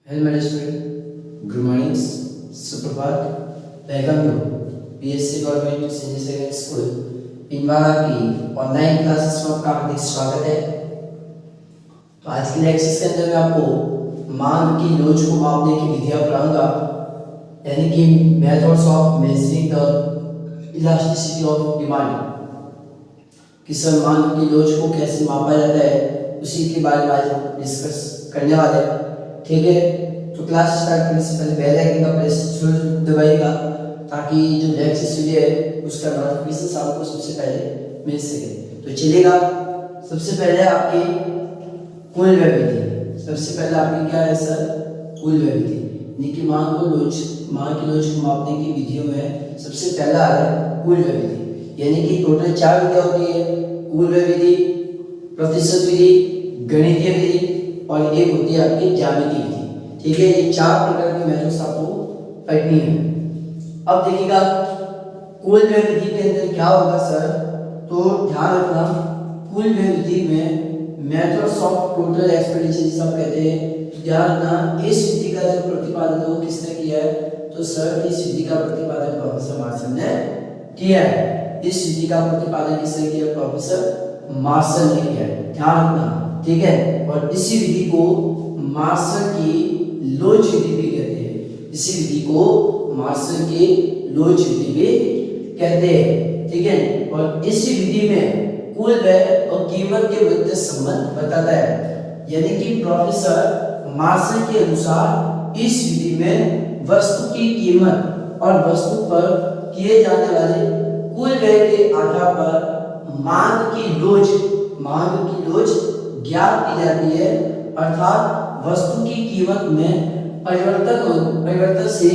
Hello, my student. Good morning. सुप्रभात. Welcome to BSc government senior secondary school Pinwara की online classes में आपका हार्दिक स्वागत है। तो आज के लेक्चर्स के अंदर मैं आपको मान की लोच को मापने की विधियां पढ़ाऊंगा, यानी कि methods of measuring the elasticity of demand. कि सर मान की लोच को कैसे मापा जाता है, उसी के बारे में आज हम डिस्कस करने वाले हैं। ठीक है, तो क्लास स्टार्ट करने से पहले बेल आइकन का प्रेस जरूर दबाइएगा, ताकि जो नेक्स्ट वीडियो है उसका नोटिफिकेशन आपको सबसे पहले मिल सके। तो चलिएगा, सबसे पहले आपकी कुल व्यय विधि। सबसे पहले आपकी क्या है सर? कुल व्यय विधि, यानी कि मान की लोच को मापने की विधियों में सबसे पहला है कुल व्यय विधि। यानी कि टोटल 4 विधियां होती है: कुल व्यय विधि, प्रतिशत विधि, गणितीय विधि और एक होती है आपकी ज्यामितीय विधि। ठीक है, ये 4 प्रकार की मेथड्स आपको पढ़नी है। अब देखिएगा कुल व्यय विधि के अंदर क्या होगा सर, तो ध्यान रखना, कुल व्यय विधि में मेथड्स ऑफ टोटल एक्सपेंडिचर सब कहते हैं। ध्यान रखना, इस विधि का जो प्रतिपादन है वो किसने किया है? तो सर इस विधि का प्रतिपादन प्रोफेसर मार्शल ने किया है। इस विधि का प्रतिपादन किसने किया? प्रोफेसर मार्शल ने किया है। ध्यान रखना, ठीक है। और इसी विधि को मार्शल की लोच विधि भी कहते हैं। इसी विधि को मार्शल की लोच विधि भी कहते हैं। ठीक है, और इसी विधि में कुल व्यय और कीमत के मध्य संबंध बताता है। यानी कि प्रोफेसर मार्शल के अनुसार इस विधि में वस्तु की कीमत और वस्तु पर किए जाने वाले कुल व्यय के आधार पर मांग की लोच ज्ञात की जाती है। अर्थात वस्तु की कीमत में परिवर्तन से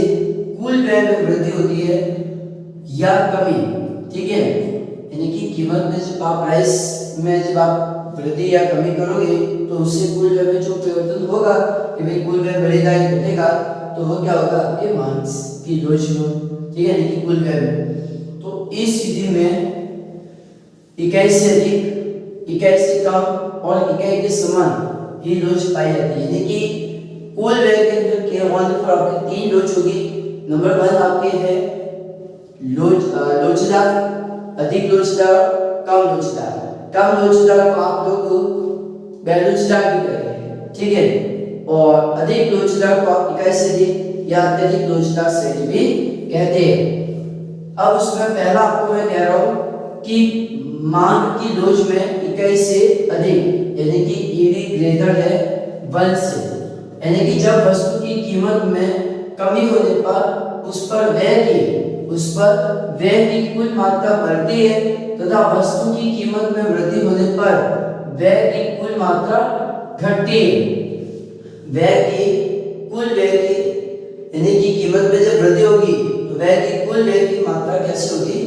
कुल व्यय में वृद्धि होती है या कमी। ठीक है, यानी कि कीमत में जब आप प्राइस में जब आप वृद्धि या कमी करोगे तो उससे कुल व्यय में जो परिवर्तन होगा कि भाई कुल व्यय बढ़ेगा या घटेगा, तो वो क्या होगा? आपके मांग की लोच में। ठीक है, यानी कि कुल व्यय में। तो इस विधि में इकाई से अधिक, इकाई से कम और इकाई के समान ही लोच पाई जाती है। यानी कि कुल व्यय के अंदर केवल पर आपकी 3 लोच होगी। नंबर 1 आपके है लोचदार, अधिक लोचदार, कम लोचदार। कम लोचदार को आप लोग बेलोचदार भी कहते हैं। ठीक है, और अधिक लोचदार को आप इकाई से अधिक या अत्यधिक लोचदार श्रेणी भी कहते हैं। अब उसमें पहला आपको मैं कह रहा हूं कि मांग की लोच में इकाई से अधिक, यानी कि ईडी ग्रेटर है 1 से, यानी कि जब वस्तु की कीमत में कमी होने पर उस पर व्यय की कुल मात्रा बढ़ती है तथा वस्तु की कीमत में वृद्धि होने पर व्यय की कुल मात्रा घटती है। यानी कि कीमत में जब वृद्धि होगी तो व्यय की कुल व्यय की मात्रा कैसे होगी?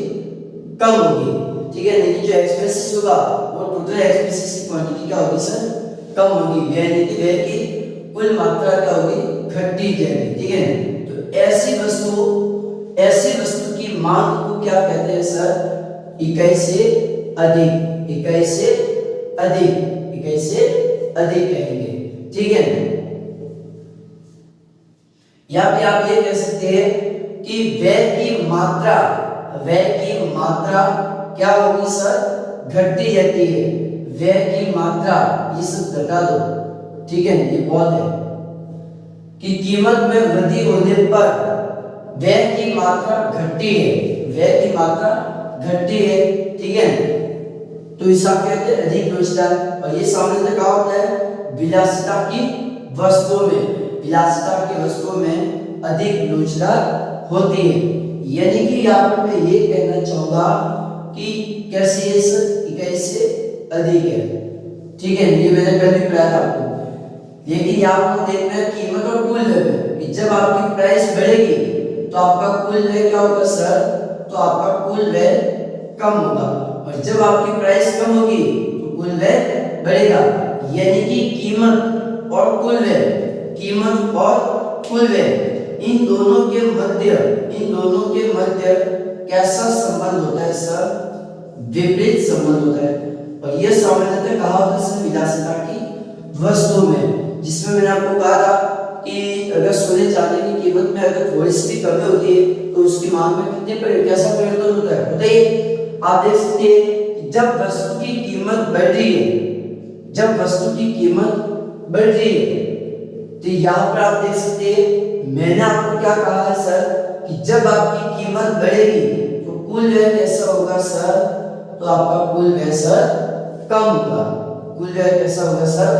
कम होगी। ठीक है, यानी कि जो एक्सपेंसेस होगा वो टोटल एक्सपेंसेस की क्वांटिटी क्या होगी सर? कम होगी। यानी कि व्यय की कुल मात्रा क्या होगी? घटती जाएगी। ठीक है, तो ऐसी वस्तु की मांग को क्या कहते हैं सर? इकाई से अधिक, इकाई से अधिक कहेंगे। ठीक है, या फिर आप ये कह सकते हैं कि व्यय की मात्रा क्या होगी सर? घटती जाती है। व्यय की मात्रा, ये सब घटा दो। ठीक है, ये बहुत है कि कीमत में वृद्धि होने पर व्यय की मात्रा घटती है। ठीक है, तो इसे कहते हैं अधिक लोचदार। और ये सामान्यतः क्या होता है? विलासिता की वस्तुओं में अधिक लोचदार होती है। यानी कि यहाँ पर मैं ये कहना चाहूंगा कि कैसे ये इकाई से अधिक है। ठीक है, ये मैंने पहले भी बताया था आपको। लेकिन यहाँ पर देखना है कीमत और कुल व्यय कि जब आपकी प्राइस बढ़ेगी तो आपका कुल व्यय क्या होगा सर? तो आपका कुल व्यय कम होगा, और जब आपकी प्राइस कम होगी तो कुल व्यय बढ़ेगा। यानी कि कीमत और कुल व्यय इन दोनों के मध्य कैसा संबंध होता है सर? विपरीत संबंध होता है। और यह सामान्यतः कहा होता है विलासिता की वस्तु में, जिसमें मैंने आपको कहा था कि अगर सोने चांदी की कीमत में अगर थोड़ी सी भी कमी होती है तो उसकी मांग में कितने कैसा परिवर्तन होता है बताइए। आप देख सकते हैं जब वस्तु की कीमत बढ़ रही है, जब वस्तु की कीमत बढ़ रही है तो यहाँ पर आप देख सकते हैं मैंने आपको क्या कहा है सर कि जब आपकी कीमत बढ़ेगी तो कुल व्यय कैसा होगा सर, तो आपका कुल व्यय सर कम होगा, कुल व्यय कैसा होगा सर,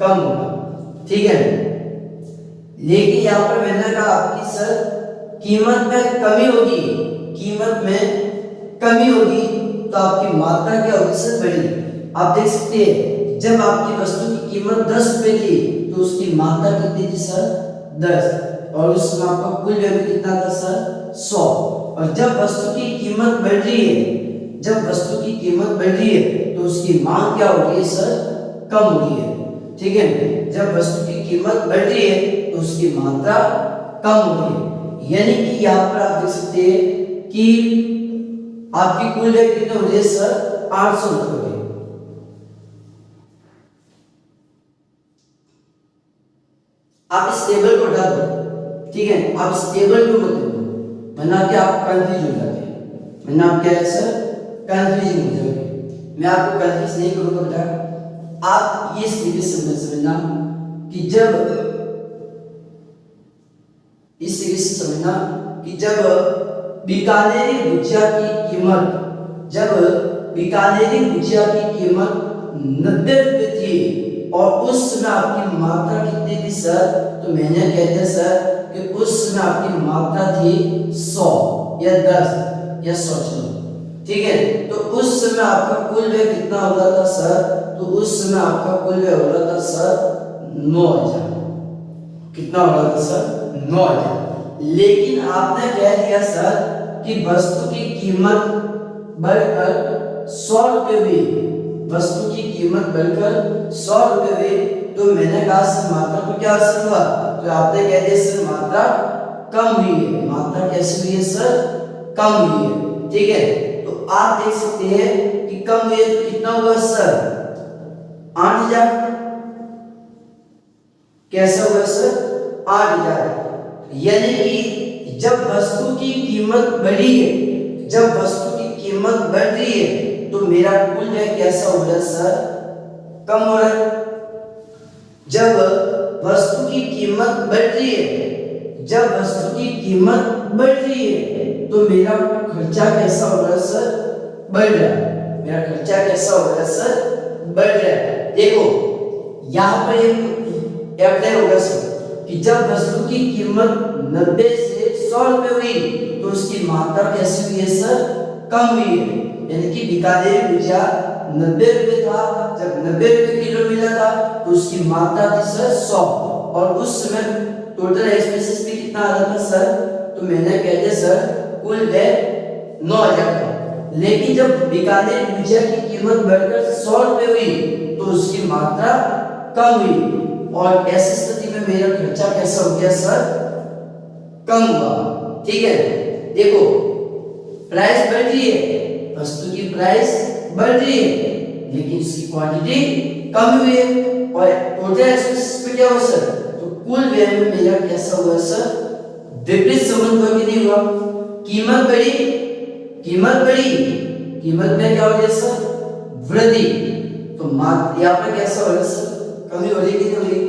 कम होगा, ठीक है। लेकिन यहाँ पर मैंने कहा आपकी सर कीमत में कमी होगी, कीमत में कमी होगी तो आपकी मात्रा क्या होगी सर, बढ़ेगी। आप देख सकते हैं जब आपकी वस्तु की कीमत 10 रुपए थी तो उसकी मात्रा कितनी थी सर, 10, और उसमें आपका कुल व्यय कितना था सर, 100। और जब वस्तु की कीमत बढ़ रही है, जब वस्तु की कीमत बढ़ रही है तो उसकी मांग क्या हो रही है सर, कम हो रही है, ठीक है। जब वस्तु की कीमत बढ़ रही है तो उसकी मात्रा कम हो रही है, यानी कि यहाँ पर आप देख सकते हैं कि आपकी कुल व्यय कितनी हो रही है सर, 800 रुपये। आप इस टेबल को हटा दो, ठीक है, आप इस टेबल को मत देखो वरना क्या आप कंफ्यूज हो जाते हैं, वरना आप क्या है सर, कंफ्यूजिंग हो जाओगे। मैं आपको कंफ्यूज नहीं करूंगा बेटा, आप ये तरीके से समझना कि जब इस तरीके से समझना कि जब बीकानेरी भुजिया की कीमत, जब बीकानेरी भुजिया की कीमत 90 रुपए थी और उस समय आपकी मात्रा कितनी थी सर, तो मैंने कहते हैं सर कि उस समय आपकी मात्रा थी 100 या 10 या 100, ठीक है। तो उस समय आपका कुल व्यय कितना हो रहा था सर, तो उस समय आपका कुल व्यय हो रहा था सर 9000। कितना हो रहा था सर, 9000। लेकिन आपने कह दिया सर कि वस्तु की कीमत बढ़कर 100 रुपये हुई, वस्तु की कीमत बढ़कर 100 रुपये हुई, तो मैंने कहा सर मात्रा को क्या असर हुआ, तो आपने कह दिया सर मात्रा कम हुई है, मात्रा कैसी हुई है सर, कम हुई है, ठीक है। तो आप देख सकते हैं कि कम हुई है तो कितना हुआ सर, 8000। कैसा हुआ सर, 8000। यानी कि जब वस्तु की कीमत बढ़ी है, जब वस्तु की कीमत बढ़ रही है तो मेरा कुल व्यय कैसा हो रहा है सर, कम हो रहा है। जब वस्तु की कीमत बढ़ रही है, जब वस्तु की कीमत बढ़ रही है तो मेरा खर्चा कैसा हो रहा है सर, बढ़ रहा है, मेरा खर्चा कैसा हो रहा है सर, बढ़ रहा है। देखो यहाँ पर एक अप्लाई होगा सर कि जब वस्तु की कीमत 90 से 100 रुपये हुई तो उसकी मात्रा कैसी हुई है सर, कम हुई है। यानी कि बीकानेरी भुजिया 90 रुपये था, जब 90 रुपये किलो मिला था तो उसकी मात्रा थी सर 100, और उस समय टोटल एक्सपेंसेस भी कितना आ रहा था सर, तो मैंने कह दिया सर कुल व्यय 9000 था। लेकिन जब बीकानेरी भुजिया की कीमत बढ़कर 100 रुपये हुई तो उसकी मात्रा कम हुई, और ऐसी स्थिति में मेरा खर्चा कैसा हो गया सर, कम हुआ, ठीक है। देखो प्राइस बढ़ रही है, वस्तु की प्राइस बढ़ रही है लेकिन इसकी क्वांटिटी कम हुई है, और टोटल एक्सपेंसेस पे क्या हुआ सर, तो कुल व्यय में मेरा कैसा हुआ सर, विपरीत संबंध हुआ कि नहीं हुआ। कीमत बढ़ी, कीमत बढ़ी, कीमत में क्या हो गया सर, वृद्धि, तो यहाँ पर कैसा हो रहा सर, कमी हो रही कि नहीं हो रही,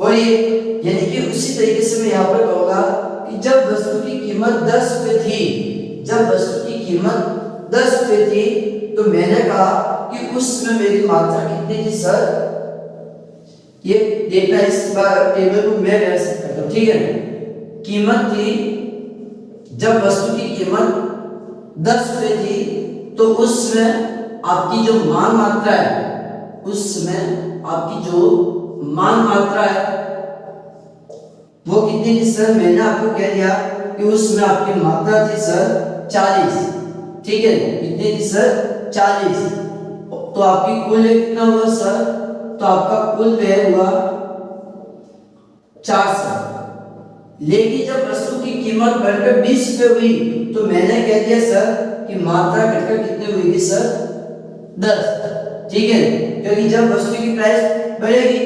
हो रही है। यानी कि उसी तरीके से मैं यहाँ पर कहूंगा कि जब वस्तु की कीमत 10 रुपये थी, जब वस्तु की कीमत 10 रुपये थी तो मैंने कहा कि उस समय मेरी मात्रा कितनी थी सर, ये देखना इस बार टेबल को मैं व्यवस्थित करता हूं, ठीक है। कीमत थी, जब वस्तु की कीमत 10 रुपये थी तो उस समय आपकी जो मांग मात्रा है, उस समय आपकी जो मांग मात्रा है वो कितनी थी सर, मैंने आपको कह दिया कि उसमें आपकी मात्रा थी सर 40, ठीक है, कितनी थी सर 40, तो आपकी कुल व्यय कितना हुआ सर, तो आपका कुल व्यय हुआ 400। लेकिन जब वस्तु की कीमत बढ़कर 20 रुपये हुई तो मैंने कह दिया सर कि मात्रा घटकर कितनी हुई सर, 10, ठीक है, क्योंकि जब वस्तु की प्राइस बढ़ेगी,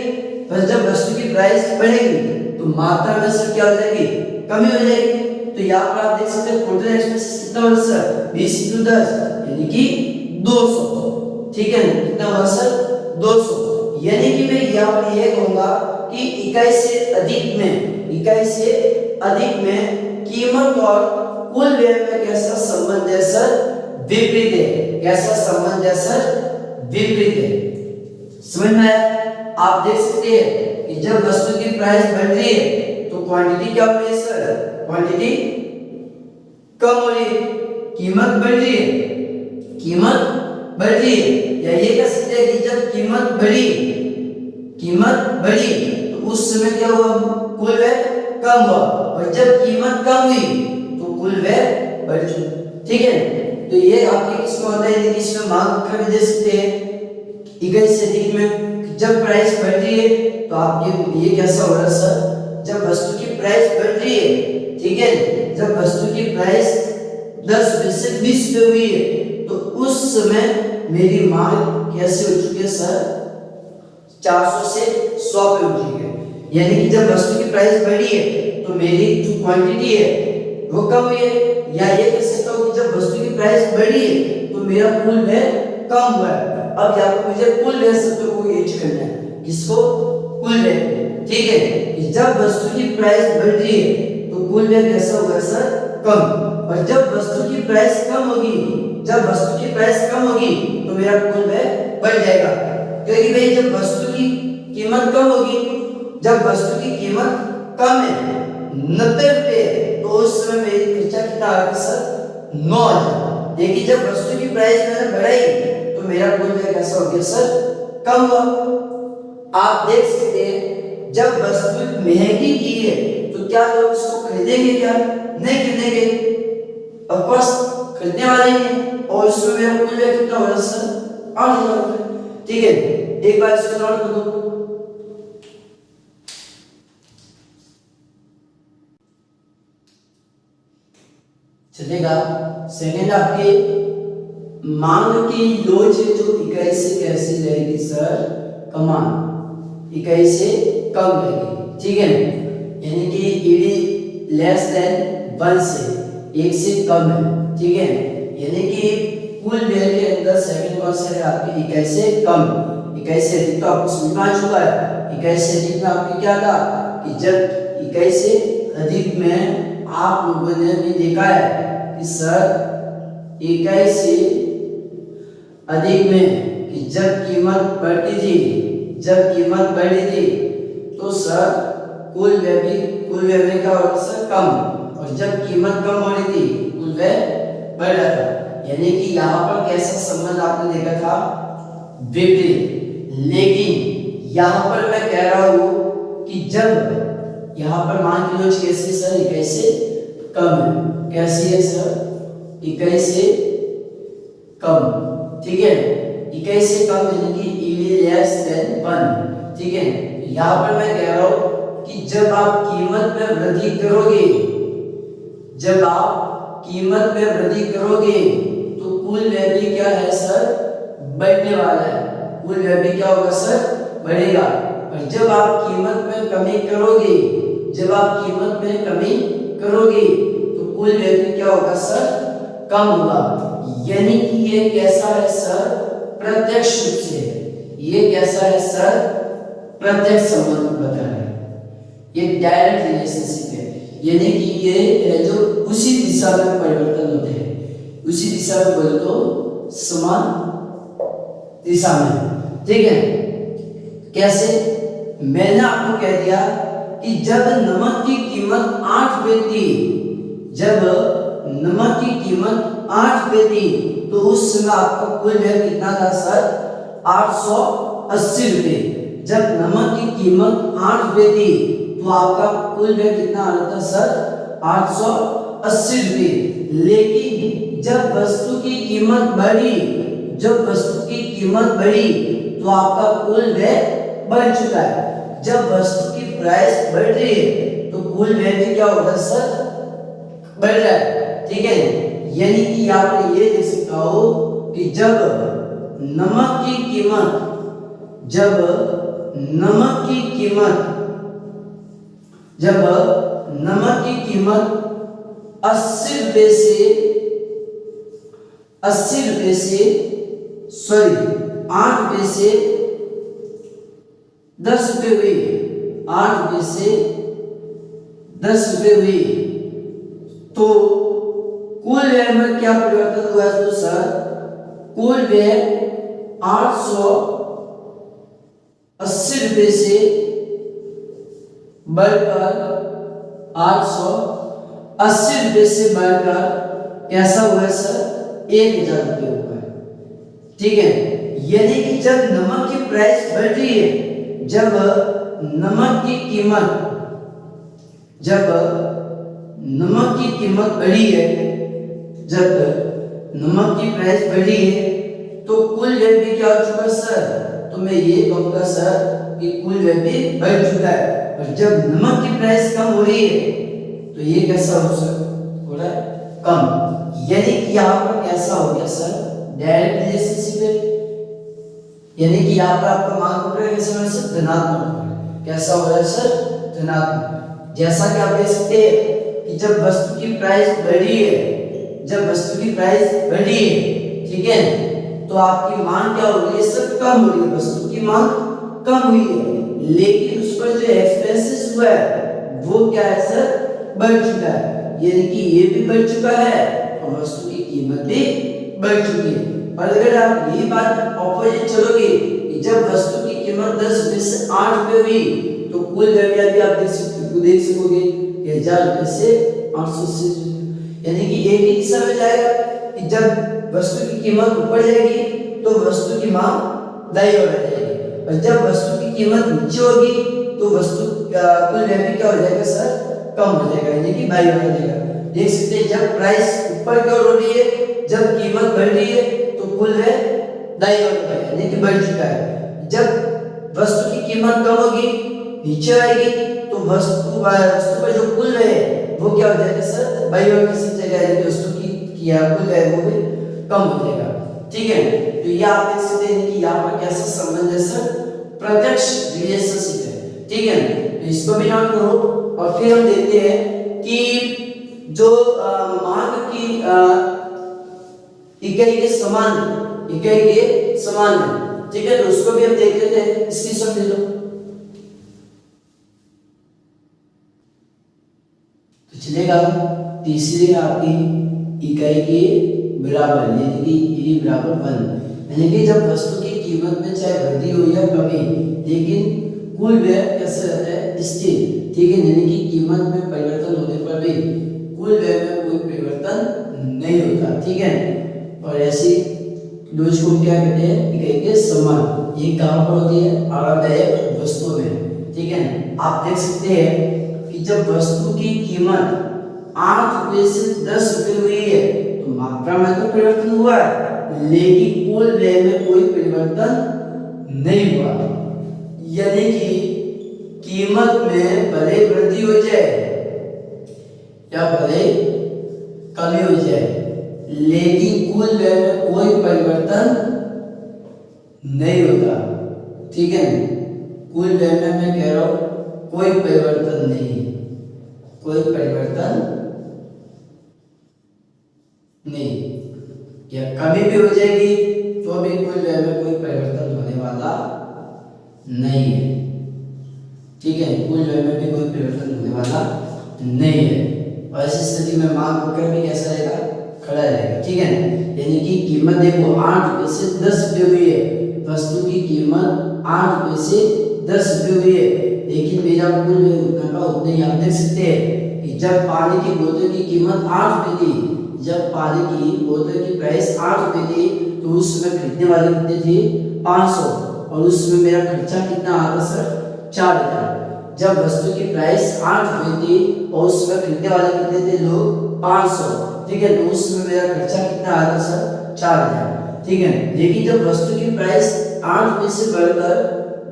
बस जब वस्तु की प्राइस बढ़ेगी तो मात्रा में सर क्या हो जाएगी, कमी हो जाएगी। तो यहाँ पर आप देख सकते हैं टोटल एक्सपेंसेस कितना होगा सर 20 × 10 यानी कि 200, ठीक है ना, कितना होगा सर 200। यानी कि मैं यहाँ पर यह कहूंगा कि इकाई से अधिक में कीमत और कुल व्यय में कैसा संबंध है सर, विपरीत है। कैसा संबंध है सर, विपरीत है। समझ में आया? आप देख सकते हैं कि जब वस्तु की प्राइस बढ़ रही है तो क्वांटिटी क्या हो रही है सर, क्वांटिटी कम हो रही है, कीमत बढ़ रही है, या ये कह सकते हैं कि जब कीमत बढ़ी तो उस समय क्या हुआ, कुल व्यय कम हुआ, और जब कीमत कम हुई तो कुल व्यय बढ़ चुका, ठीक है। तो ये आपके किसमें होता है, यदि इसमें मांग का भी दे सकते हैं इकाई से अधिक में। जब प्राइस बढ़ रही है तो आपके ये कैसा हो रहा है सर, जब वस्तु की प्राइस बढ़ रही है, ठीक है, जब वस्तु की प्राइस 10 रुपए से 20 रुपए हुई है तो उस समय मेरी मांग कैसे हो चुकी है सर, 400 से 100 पे हो चुकी है। यानी कि जब वस्तु की प्राइस बढ़ी है तो मेरी जो क्वांटिटी है वो कम हुई है, या ये कह सकता हूं कि जब वस्तु की प्राइस बढ़ी है तो मेरा कुल व्यय कम हुआ है। अब यहाँ पर मुझे कुल व्यय शब्द को यूज करना है, किसको, कुल व्यय, ठीक है। कि जब वस्तु की प्राइस बढ़ रही है तो कुल व्यय कैसा होगा सर, कम, और जब वस्तु की प्राइस कम होगी तो मेरा कुल व्यय बढ़ जाएगा। क्योंकि भाई जब वस्तु की कीमत कम होगी, जब वस्तु की कीमत कम है 90 रुपए तो उस समय मेरी खर्चा कितना आ गया सर, 9000। देखिए जब वस्तु की प्राइस मैंने बढ़ाई तो मेरा कुल व्यय कैसा हो गया सर, कम हुआ। आप देख सकते हैं जब वस्तु महंगी की है तो क्या लोग इसको खरीदेंगे, क्या नहीं खरीदेंगे, ऑफ कोर्स खरीदने वाले हैं, और उसमें मेरा कुल व्यय कितना होगा सर, 8000 रुपए, ठीक है। एक बार इसको नोट कर दो। चलेगा। सेकंड आपके मांग की लोच है जो इकाई से कैसी रहेगी सर, कमान, इकाई से कम रहेगी, ठीक है। यानी कि ईडी लेस देन 1 से 1 से कम है, ठीक है। यानी कि कुल व्यय के अंदर सेकंड कौन सा है आपकी, इकाई से कम। इकाई से अधिक तो आपको समझ में आ चुका है। इकाई से अधिक में आपके क्या था कि जब इकाई से अधिक में आप लोगों ने भी देखा है कि सर इकाई से अधिक में कि जब कीमत बढ़ती थी तो सर कुल व्यय में क्या होता सर, कम, और जब कीमत कम हो रही थी कुल व्यय बढ़ रहा था। यानी कि यहाँ पर कैसा संबंध आपने देखा था, विपरीत। लेकिन यहाँ पर मैं कह रहा हूँ कि जब यहाँ पर मान की लोच कैसी सर, इकाई से कम है, कैसी है सर, इकाई से कम, ठीक है। इकाई से कम यानी कि ईडी लेस देन 1, ठीक है। यहाँ पर मैं कह रहा हूँ कि जब आप कीमत में वृद्धि करोगे तो कुल व्यय भी क्या है सर, बढ़ने वाला है, कुल व्यय भी क्या होगा सर, बढ़ेगा। और जब आप कीमत में कमी करोगे तो कुल व्यय भी क्या होगा सर, कम होगा। यानी कि ये कैसा है सर, प्रत्यक्ष रूप से, ये कैसा है सर, प्रत्यक्ष संबंध बता रहा है, ये डायरेक्ट रिलेशनशिप है। यानी कि ये है जो उसी दिशा में परिवर्तन होते हैं, उसी दिशा में बोले तो समान दिशा में, ठीक है। कैसे, मैंने आपको कह दिया कि जब नमक की कीमत 8 रुपए थी तो उस समय आपका कुल व्यय कितना था सर, 880 रुपए। जब नमक की कीमत 8 रुपए थी तो आपका कुल व्यय कितना आ रहा था सर, 880 रुपए। लेकिन जब वस्तु की कीमत बढ़ी तो आपका कुल व्यय बढ़ चुका है। जब वस्तु की प्राइस बढ़ रही है तो कुल व्यय भी क्या होगा सर, बढ़ रहा है, ठीक है। यानी कि यहाँ पर ये देख सकता हो कि जब नमक की कीमत जब नमक की कीमत 80 रुपए से सॉरी 8 रुपए से 10 रुपए हुई, 8 रुपए से 10 रुपए हुई, तो कुल व्यय में क्या परिवर्तन हुआ है? तो सर कुल व्यय 880 रुपए से बढ़कर 880 रुपए से बढ़कर कैसा हुआ है सर? 1000 रुपये हुआ है। ठीक है, यानी कि जब नमक की प्राइस बढ़ रही है, जब नमक की कीमत बढ़ी है, जब नमक की प्राइस बढ़ी है, तो कुल व्यय भी क्या हो चुका है सर? तो मैं ये कहूंगा सर कि कुल व्यय भी बढ़ चुका है। और जब नमक की प्राइस कम हो रही है, तो ये कैसा हो रहा है? कम। यानी कि यहाँ पर कैसा हो गया सर? डायरेक्ट रिलेशनशिप है, यानी कि यहाँ पर आपका मान हो रहा है कैसा हो रहा है सर? धनात्मक हो रहा है। कैसा हो रहा है सर? धनात्मक। जैसा कि आप देख सकते हैं कि जब वस्तु की प्राइस बढ़ी है, ठीक है, तो आपकी मांग क्या हो रही है सर? कम हो रही है, वस्तु की मांग कम हुई है, लेकिन उस पर जो एक्सपेंसेस हुआ है वो क्या है सर? बढ़ चुका है। यानी कि ये भी बढ़ चुका है और वस्तु की कीमत भी बढ़ चुकी है। और अगर आप ये बात ऑपोजिट चलोगे कि जब वस्तु की कीमत 10 रुपए से 8 रुपए हुई, तो कुल व्यय भी आप देख सकोगे कि 1000 रुपए से 880, यानी कि एक ही दिशा में जाएगा कि जब वस्तु की कीमत ऊपर जाएगी तो वस्तु की मांग दाईं ओर जाएगी, और जब वस्तु की कीमत नीचे होगी तो वस्तु कुल व्यय भी क्या हो जाएगा सर? कम हो जाएगा, यानी कि बाईं ओर जाएगा। देख सकते हैं जब प्राइस ऊपर की ओर हो रही है, जब कीमत बढ़ रही है, तो कुल व्यय दाईं ओर जाएगा, यानी कि बढ़ चुका है। जब वस्तु की कीमत कम होगी, नीचे आएगी, तो वस्तु पर जो कुल व्यय है वो क्या हो जाएगा सर? बाईं ओर की जगह, यानी वस्तु की कुल व्यय वो भी कम हो जाएगा। ठीक है, तो ये आप देख सकते हैं कि यहाँ पर कैसा संबंध है सर? प्रत्यक्ष रिलेशनशिप है। ठीक है, तो इसको भी नोट करो। और फिर हम देखते हैं कि जो मांग की इकाई के समान है, ठीक है, तो उसको भी हम देख लेते हैं। इसकी समझ लो, तो चलेगा तीसरी आपकी इकाई के बराबर, यानी कि e बराबर 1, यानी कि जब वस्तु की कीमत में चाहे वृद्धि हो या कमी, लेकिन कुल व्यय कैसे रहता है? स्थिर। ठीक है, यानी कि कीमत में परिवर्तन होने पर भी कुल व्यय में कोई परिवर्तन नहीं होता। ठीक है, और ऐसी डोज को क्या कहते हैं? इकाई के समान। ये कहाँ पर होती है? आरामदायक वस्तुओं में। ठीक है, आप देख सकते हैं कि जब वस्तु की कीमत 8 रुपए से 10 रुपए हुई है, तो मात्रा में तो परिवर्तन हुआ है, लेकिन कुल व्यय में कोई परिवर्तन नहीं हुआ। यानी कि कीमत में भले वृद्धि हो जाए या भले कमी हो जाए, लेकिन कुल व्यय में कोई परिवर्तन नहीं होता। ठीक है, कुल व्यय में मैं कह रहा हूं कोई परिवर्तन नहीं, या कमी भी हो जाएगी तो भी कुल व्यय में कोई परिवर्तन होने वाला नहीं है। ठीक है, कुल व्यय में भी कोई परिवर्तन होने वाला नहीं है, और ऐसी स्थिति में मांग वक्र भी कैसा रहेगा? खड़ा रहेगा। ठीक है, यानी कि कीमत देखो 8 रुपए से 10 रुपए हुई है, वस्तु की कीमत 8 रुपए से 10 रुपए हुई है, लेकिन मेरा कुल व्यय उतना का उतना ही। आप देख सकते हैं कि जब पानी की बोतल की कीमत 8 रुपए थी, जब पानी की बोतल की प्राइस 8 रुपए थी, तो उस समय खरीदने वाले कितने थे? 500, और उस समय मेरा खर्चा कितना आता सर? 4000। जब वस्तु की प्राइस 8 रुपए थी और उस समय खरीदने वाले कितने थे लोग? 500। ठीक है, तो उस समय मेरा खर्चा कितना आता सर? 4000। ठीक है, लेकिन जब वस्तु की प्राइस 8 रुपए से बढ़कर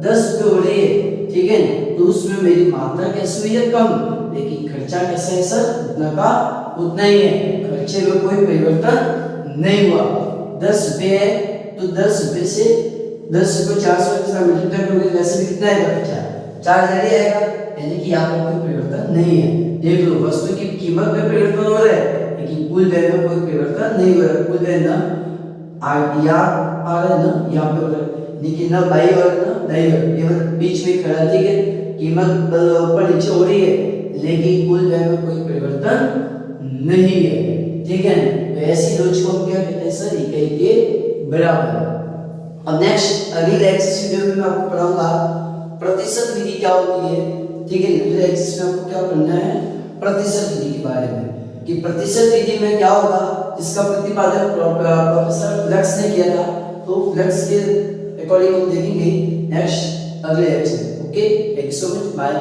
10 रुपए हो रही है, ठीक है, तो उसमें मेरी मात्रा कैसी हुई है? कम, लेकिन खर्चा कैसा है सर? उतना का उतना ही है, खर्चे में कोई परिवर्तन नहीं हुआ। 10 रुपए है तो 10 रुपए से 10 रुपए 400 के साथ मल्टीप्लाई करोगे, वैसे भी कितना आएगा? खर्चा चार्ज जारी रहेगा, यानी कि यहाँ पर कोई परिवर्तन नहीं है। देख लो, वस्तु की कीमत में परिवर्तन हो रहा है लेकिन कुल व्यय में कोई परिवर्तन नहीं हो रहा है। कुल व्यय ना यहाँ पे हो रहा है, लेकिन ना बाई और ना दाई ओर, ये बीच में खड़ा, ठीक है। कीमत ऊपर नीचे हो रही है लेकिन कुल व्यय में कोई परिवर्तन नहीं है, ठीक है। तो ऐसी लोच को हम क्या कहते हैं सर, इकाई के बराबर। अब नेक्स्ट अगले एक्सरसाइज वीडियो में मैं आपको पढ़ाऊंगा प्रतिशत विधि क्या होती है, ठीक है। अगले एक्सरसाइज में आपको क्या करना है, प्रतिशत विधि के बारे में, कि प्रतिशत विधि में क्या होगा, जिसका प्रतिपादन प्रोफेसर फ्लेक्स ने किया था। तो फ्लेक्स के अकॉर्डिंग हम देखेंगे नेक्स्ट अगले exercise. Okay, thank you so much, bye.